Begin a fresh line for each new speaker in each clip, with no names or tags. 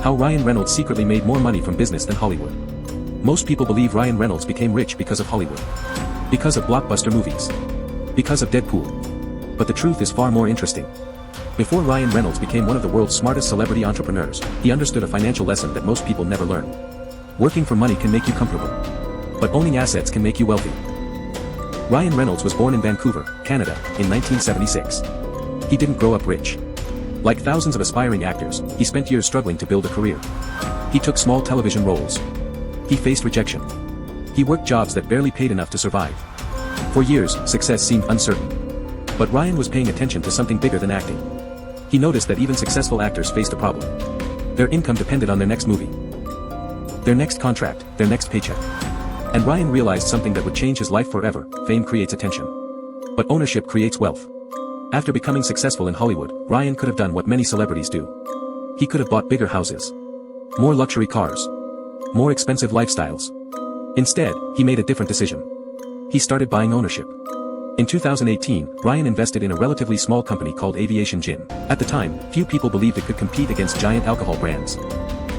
How Ryan Reynolds secretly made more money from business than Hollywood. Most people believe Ryan Reynolds became rich because of Hollywood. Because of blockbuster movies. Because of Deadpool. But the truth is far more interesting. Before Ryan Reynolds became one of the world's smartest celebrity entrepreneurs, he understood a financial lesson that most people never learn. Working for money can make you comfortable. But owning assets can make you wealthy. Ryan Reynolds was born in Vancouver, Canada, in 1976. He didn't grow up rich. Like thousands of aspiring actors, he spent years struggling to build a career. He took small television roles. He faced rejection. He worked jobs that barely paid enough to survive. For years, success seemed uncertain. But Ryan was paying attention to something bigger than acting. He noticed that even successful actors faced a problem. Their income depended on their next movie, their next contract, their next paycheck. And Ryan realized something that would change his life forever: fame creates attention. But ownership creates wealth. After becoming successful in Hollywood, Ryan could have done what many celebrities do. He could have bought bigger houses, more luxury cars, more expensive lifestyles. Instead, he made a different decision. He started buying ownership. In 2018, Ryan invested in a relatively small company called Aviation Gin. At the time, few people believed it could compete against giant alcohol brands.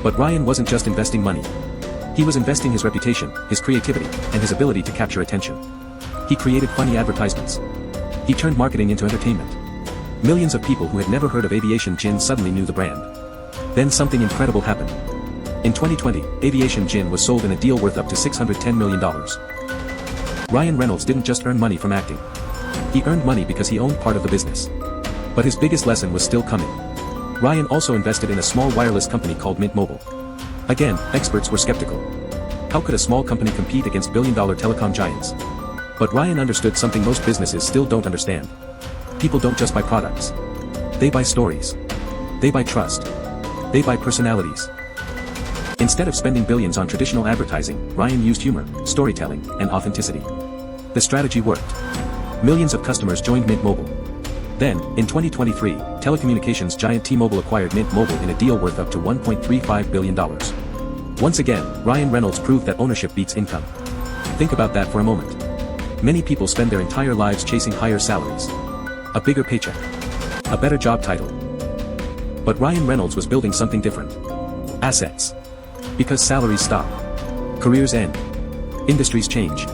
But Ryan wasn't just investing money. He was investing his reputation, his creativity, and his ability to capture attention. He created funny advertisements. He turned marketing into entertainment. Millions of people who had never heard of Aviation Gin suddenly knew the brand. Then something incredible happened. In 2020, Aviation Gin was sold in a deal worth up to $610 million. Ryan Reynolds didn't just earn money from acting. He earned money because he owned part of the business. But his biggest lesson was still coming. Ryan also invested in a small wireless company called Mint Mobile. Again, experts were skeptical. How could a small company compete against billion-dollar telecom giants? But Ryan understood something most businesses still don't understand. People don't just buy products. They buy stories. They buy trust. They buy personalities. Instead of spending billions on traditional advertising, Ryan used humor, storytelling, and authenticity. The strategy worked. Millions of customers joined Mint Mobile. Then, in 2023, telecommunications giant T-Mobile acquired Mint Mobile in a deal worth up to $1.35 billion. Once again, Ryan Reynolds proved that ownership beats income. Think about that for a moment. Many people spend their entire lives chasing higher salaries, a bigger paycheck, a better job title. But Ryan Reynolds was building something different. Assets. Because salaries stop. Careers end. Industries change.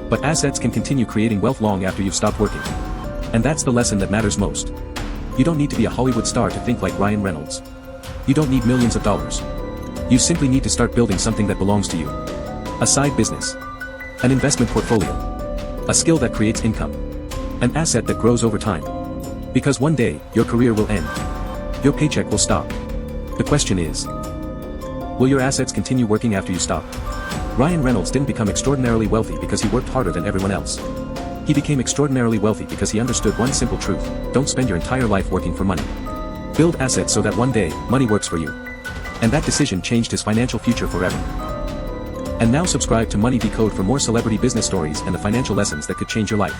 But assets can continue creating wealth long after you've stopped working. And that's the lesson that matters most. You don't need to be a Hollywood star to think like Ryan Reynolds. You don't need millions of dollars. You simply need to start building something that belongs to you. A side business. An investment portfolio. A skill that creates income. An asset that grows over time. Because one day, your career will end. Your paycheck will stop. The question is, will your assets continue working after you stop? Ryan Reynolds didn't become extraordinarily wealthy because he worked harder than everyone else. He became extraordinarily wealthy because he understood one simple truth: don't spend your entire life working for money. Build assets so that one day, money works for you. And that decision changed his financial future forever. And now subscribe to Money Decode for more celebrity business stories and the financial lessons that could change your life.